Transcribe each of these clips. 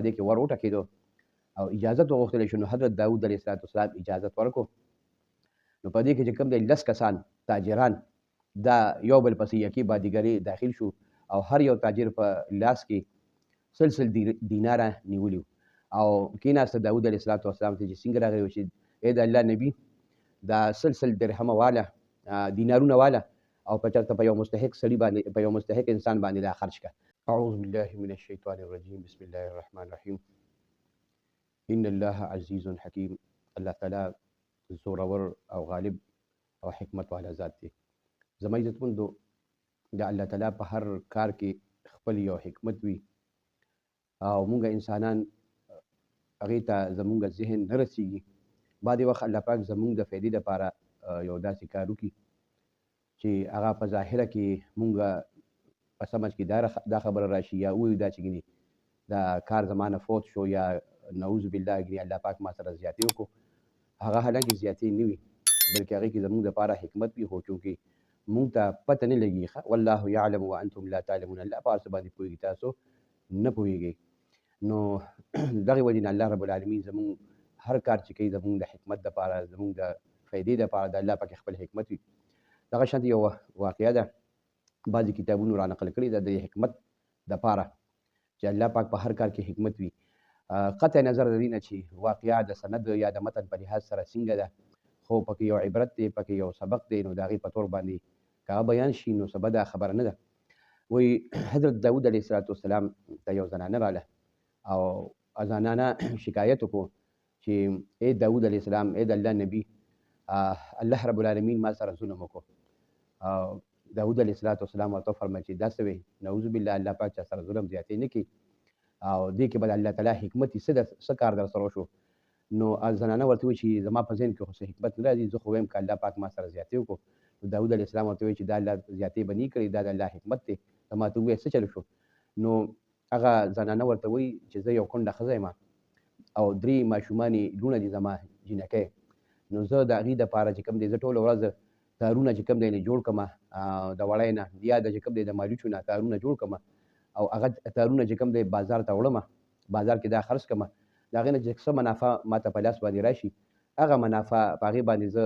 دې کې ور وټکېدو او اجازت وغوښتلی شو. نو حضرت داود علیه السلام اجازت ورکړو. نو په دې کې چې کوم دی 10 کسان تاجران دا یو بل پسې یقي بادیګري داخل شو او هر یو تاجر په لاس کې سلسل دیناره نیولي او کېناسته داود علیه السلام ته چې څنګه راغلی و چې ای د الله نبي دا سلسل درهمه واله دینارونه واله او په چېرته په یو مستحق سړي باندې په یو مستحق انسان باندې دا خرج کړه. اعوذ بالله من الشیطان الرجیم بسم الله الرحمن الرحیم ان الله عزیز حکیم. الله تعالی زورور او غالب او حکمت والا ذات دی. زما عزتمندو د الله تعالی په هر کار کې خپل یو حکمت وي او مونږ انسانان هغې ته زمونږ ذهن نه رسیږي. بعضې وخت الله پاک زمونږ د فایدې دپاره یو داسې کار وکړي چې هغه په ظاهره کې مونږ په سمجھ کې دا خبره راشي یا ووایو دا چې ګینې دا کار زما نه فوت شو یا نعوذ بالله ګینې الله پاک ما سره زیاتې وکړو. هغه حالانکې زیاتې نه وي بلکې هغې کې زمونږ دپاره حکمت وي. خو چونکې مونږ ته پته نه لګي والله یعلم وانتم لا تعلمون. الله په هر څه باندې پوهېږي تاسو نه پوهېږئ. نو دغې وجې نه الله رب العالمین زمونږ هر کار چې کوي زمونږ د حکمت دپاره زمونږ د فایدې دپاره د الله پاک خپل حکمت وي. دغه شانتې یو واقعه ده بعضې کتابونو را نقل کړې ده د حکمت دپاره چې الله پاک په هر کار کې حکمت وي. قطع نظر د دې نه چې واقعه د سند یا د متن په لحاظ سره څنګه ده خو پکې یو عبرت دی پکې یو سبق دی. نو د هغې په طور باندې که هغه بیان شي نو څه بده خبره نه ده. وایي حضرت داود علیه السلام ته یو زنانه راغله او زنانه شکایت وکړو چې ای داود علیه السلام ای د الله نبي الله رب العالمین ما سره ظلم وکړو. داود علیه السلام ورته وفرمیل چې دا څه وایي نعوذ بالله الله پاک چا سره ظلم زیاتې نه کوي او دې کې به د الله تعالی حکمت یې څه کار در سره وشو. نو زنانه ورته وایي چې زما په ذهن کې خو څه حکمت نه راځي زه خو وایم که الله پاک ما سره زیاتې وکړو. نو داود علیه السلام ورته وایي چې دا الله زیاتې به نه کړي دا د الله حکمت دی زما ته ووایه څه چل شو. نو هغه زنانه ورته وایي چې زه یو کونډه ښځه یم او 3 ماشومانې لوڼه دي زما جینکۍ. نو زه د هغې دپاره چې کوم دی زه ټوله ورځ تارونه چې کوم دی نه جوړ کړم د وړۍ نه یا د چې کوم دی د مالیچو نه تارونه جوړ کړم او هغه تارونه چې کوم دی بازار ته وړم بازار کې دا خرڅ کړم. د هغې نه چې څه منافع ماته په لاس باندې راشي هغه منافع په هغې باندې زه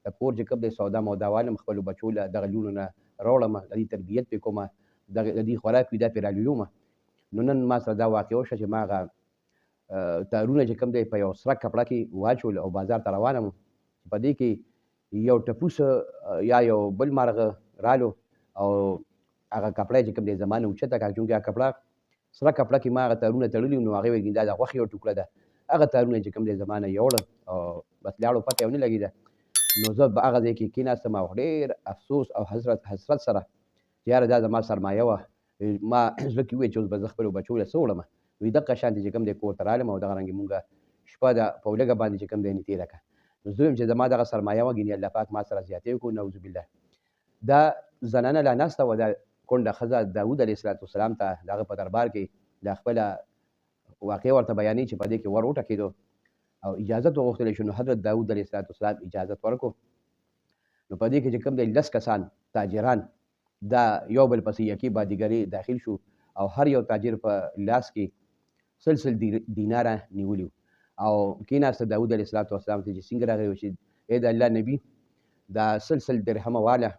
د کور چې کوم دی سودا مودا والم خپلو بچو له دغه لوڼو نه راوړم د دې تربیت پرې کوم د دې خوراک وي دا پرې رالویوم. نو نن ما سره دا واقع وشوه چې ما هغه تارونه چې کوم دی په یو سره کپړه کې واچول او بازار ته روان وم. په دې کې یو ټپوس یا یو بل مرغه رالو او هغه کپړه چې کوم دی زما نه اوچته کړه چونکې هغه کپړه سره کپړه کې ما هغه تارونه تړلي نو هغې ویل دا د غوښې یو ټوکړه ده هغه تارونه چې کوم دی زما نه یوړل او بس لاړو پته یې ونه لګېده. نو زه په هغه ځای کې کېناستم او ډېر افسوس او حسرت سره چې یاره دا زما سرمایه وه ما زړه کې وویل چې اوس به زه خپلو بچو له څه وړم. وایي دغه شانتې چې کوم دی کور ته رالم او دغه رنګې مونږ شپه ده په لږه باندې چې کوم دی نه تېره کړه. نو زه وایم چې زما دغه سرمایه وه ګینې الله پاک ما سره زیاتې وکړو نعوذ بالله. دا زنانه لا ناسته وه دا کونډه ښځه داود علیه السلام ته د هغه په دربار کې دا خپله واقعه ورته بیانوي چې په دې کې ور وټکېدو او اجازت وغوښتلی شو. نو حضرت داود علیه السلام اجازت ورکړو. نو په دې کې چې کوم دی 10 کسان تاجران دا یو بل پسې یقي بادیګري داخل شو او هر یو تاجر په لاس کې سلسل دیناره نیولي او کېناسته داود علیه السلام ته چې څنګه راغلی و چې ای د الله نبي دا سلسل درهمه واله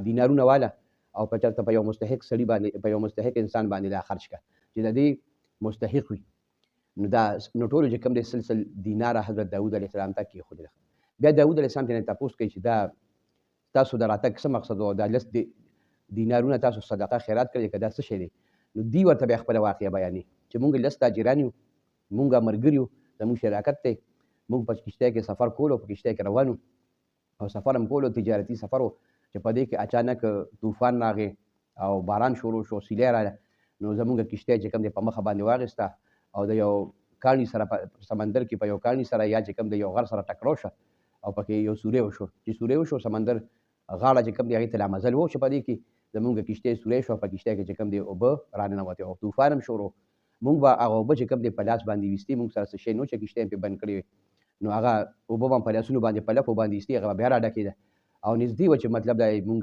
دینارونه واله او په چېرته په یو مستحق سړي باندې په یو مستحق انسان باندې دا خرج کړه چې د دې مستحق وي. نو دا نو ټولو چې کوم دی سلسل دیناره حضرت داود علیه السلام ته کېښودله. بیا داود علیه السلام ته تپوس کوي چې دا تاسو د راتګ څه مقصد و دا لس دینارونه تاسو صدقه خیرات کړئ که دا څه شی دی. نو دوی ورته بیا خپله واقعه بیانوي چې مونږ لس تاجران یو مونږ ملګري یو زموږ شراکت دی مونږ په کښتۍ کې سفر کولو په کښتۍ کې روان او سفر هم کولو تجارتي سفر و چې په دې کې اچانک طوفان راغی او باران شروع شو سیلی راغله. نو زمونږ کښتۍ چې کوم دی په مخه باندې واخیسته او د یو کاڼي سره په سمندر کې په یو کاڼي سره یا چې کوم دی یو غر سره ټکراو شه او پکې یو سوری وشو چې سوری وشو سمندر غاړه چې کوم دی هغې ته لا مزل و چې په دې کې زمونږ کښتۍ سوری شوه په کښتۍ کې چې کوم دی اوبه راننوتې او طوفان هم شروع. مونږ به هغه اوبه چې کوم دی په لاس باندې ویستې مونږ سره څه شی نه و چې کښتۍ پرې بند کړې وې. نو هغه اوبه به په لاسونو باندې په لپو باندې ویستې هغه به بیا راډکېده او نږدې وه چې مطلب دا مونږ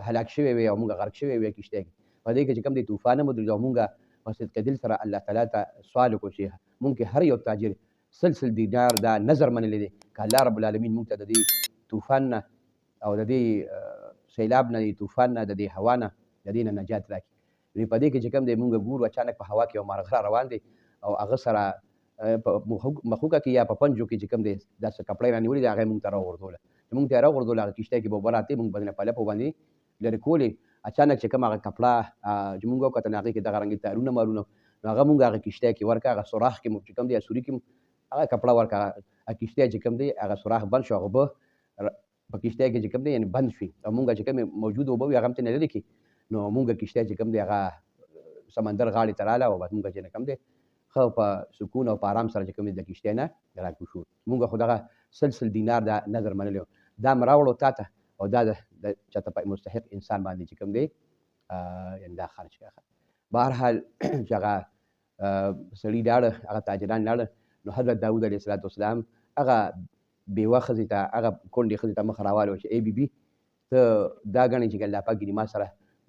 هلاک شوی وې او مونږ غرق شوی وې کښتۍ کې. په دې کې چې کوم دی طوفان هم ودرېد او مونږ په صدقېدل سره الله تعالی ته سوال وکړو چې مونږ کې هر یو تاجر سل دینار دا نظر منلی دی که الله رب العالمین مونږ ته د دې طوفان نه او د دې سیلاب نه د طوفان نه د دې هوا نه د دې نه نجات راکړي. نو په دې کې چې کوم دی مونږ ګورو اچانک په هوا کې یو مارغه روان دی او هغه سره په مخوکه کې یا په پنجو کې چې کوم دی داسې کپړې رانیولې دي هغه یې مونږ ته راوغورځوله. چې مونږ ته یې راوغورځوله هغه کښتۍ کې به اوبه راتې مونږ باندې پله په باندې لرې کولې. اچانک چې کوم هغه کپړه چې مونږ وکتل هغې کې دغه رنګې تارونه مارونه نو هغه مونږ هغه کښتۍ کې ورکړه هغه سوراخ کې مو چې کوم دی یا سوري کې هغه کپړه ورکړه هغه کښتۍ چې کوم دی هغه سوراخ بند شو هغه اوبه په کښتۍ کې چې کوم دی یعنې بند شوي او مونږ چې کومې موجود اوبه وي هغه هم ترې نه لرې کړي. نو مونږ کښتۍ چې کوم دی هغه سمندر غاړې ته راغله او بس مونږ چې کوم دی ښه په سکون او په ارام سره چې کوم دی د کښتۍ نه راکوز شو. مونږ خو دغه سل دینار دا نظر منلی دا مې راوړو تا ته او دا د چاته په مستحق انسان باندې چې کوم دی یعنې دا خرج کړه. بهرحال چې هغه سړي لاړه هغه تاجران لاړه نو حضرت داود علیه السلام هغه بیوه ښځې ته هغه کونډې ښځې ته مخ راوالی چې ای بیبي ته دا ګڼې چې الله پاک دې ما سره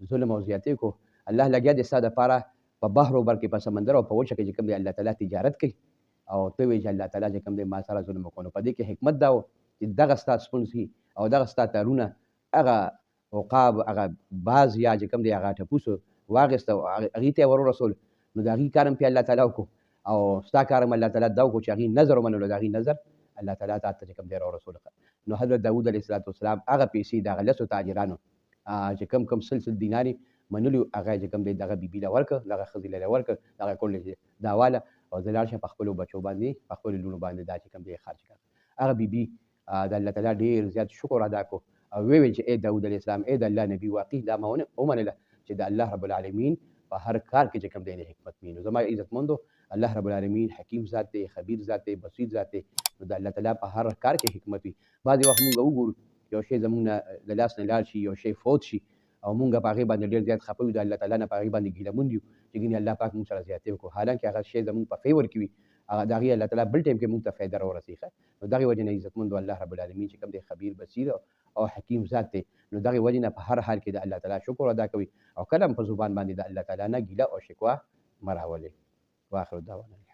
ظلم او زیاتۍ کو الله لګیا دی ستا دپاره په بحر و بر کې په سمندر او په وچه کې چې کوم دی الله تعالی تجارت کوي او ته وایې چې الله تعالی چې کوم دی ما سره ظلم وکړو. نو په دې کې حکمت دا و چې دغه ستا سپونسي او دغه ستا تارونه هغه عقاب هغه باز یا چې کوم دی هغه ټپوس واخېسته او هغې ته یې ور ورسول نو د هغې کار هم پې الله تعالی وکړو او ستا کار هم الله تعالی دا وکړو چې هغې نظر ومنلو د هغې نظر الله تعالی تا ته چې کوم دی راورسول. نو حضرت داود علیه السلام هغه پیسې دغه لسو تاجرانو چې کم سل دینارې منلي هغه چې کوم دی دغه بیبي له ورکړه دغه ښځې له یې ورکړه دغه کونډې دا واله او زه لاړ شم په خپلو بچو باندې په خپلو لوڼو باندې دا چې کوم دی خرج کړه. هغه بیبي د الله تعالی ډېر زیات شکر ادا کړو او ویې چې ای داود علیه السلام ای د الله نبي واقعي دا ما ومنله چې د الله رب العالمین په هر کار کې چې کوم دی حکمت وي. نو زما عزتمندو الله رب العالمین حکیم ذات دی خبیر ذات دی بصیر ذات دی نو د الله تعالی په هر کار کې حکمت وي. بعضې وخت مونږ وګورو یو شی زمونږ نه د لاس نه لاړ شي یو شی فوت شي او مونږ په هغې باندې ډېر زیات خفه یو د الله تعالی نه په هغې باندې ګیلهمند یو چې ګینې الله پاک مونږ سره زیاتې وکړو حالانکې هغه شی زمونږ په فیور کې وي هغه د هغې الله تعالی بل ټایم کې مونږ ته فایده راورسېږي. نو دغې وجې نه عزتمندو الله رب العالمین چې کوم دی خبیر بصیر او حکیم ذات دی نو دغې وجې نه په هر حال کې د الله تعالی شکر ادا کوي او کله هم په زبان باندې د الله تعالی نه ګیله او شکوه مه راولئ. واخر دعوانا